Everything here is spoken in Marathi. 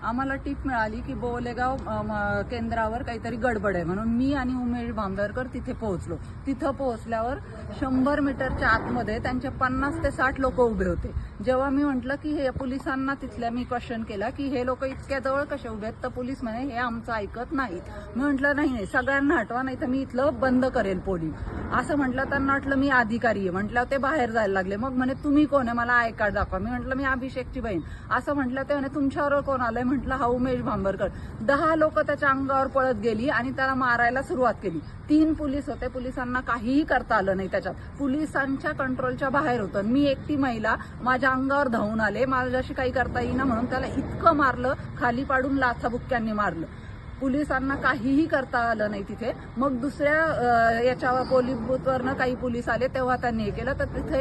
आम्हाला टीप मिळाली की बोलेगाव केंद्रावर काहीतरी गडबड आहे म्हणून मी आणि उमेश भांबेरकर तिथे पोहोचलो. तिथं पोहोचल्यावर 100 मीटरच्या आतमध्ये त्यांचे 50 ते 60 लोक उभे होते. जेव्हा मी म्हटलं की हे पोलिसांना तिथल्या मी क्वेश्चन केला की हे लोक इतक्या जवळ कसे उभे आहेत, तर पोलीस म्हणे हे आमचं ऐकत नाहीत. मी म्हटलं नाही सगळ्यांना हटवा, नाही तर मी इथलं बंद करेल पोलिंग असं म्हटलं. त्यांना वाटलं मी अधिकारी आहे. म्हटलं ते बाहेर जायला लागले. मग म्हणे तुम्ही कोण आहे, मला आय कार्ड दाखवा. मी म्हटलं मी अभिषेकची बहीण असं म्हटलं. ते म्हणे तुमच्यावर कोण आलंय. म्हटलं हा उमेश भांबेरकर. 10 लोक त्याच्या अंगावर पळत गेली आणि त्याला मारायला सुरुवात केली. 3 पोलीस होते. पोलिसांना काहीही करता आलं नाही. त्याच्यात पोलिसांच्या कंट्रोलच्या बाहेर होतं. मी एकटी महिला, माझ्या अंगावर धावून आले. माझ्याशी काही करता येईना म्हणून त्याला इतकं मारलं, खाली पाडून लाथाबुक्क्यांनी मारलं. पोलिसांना काहीही करता आलं नाही तिथे. मग दुसऱ्या याच्यावर पोलीस बूथवरनं काही पोलीस आले, तेव्हा त्यांनी हे केलं. तर तिथे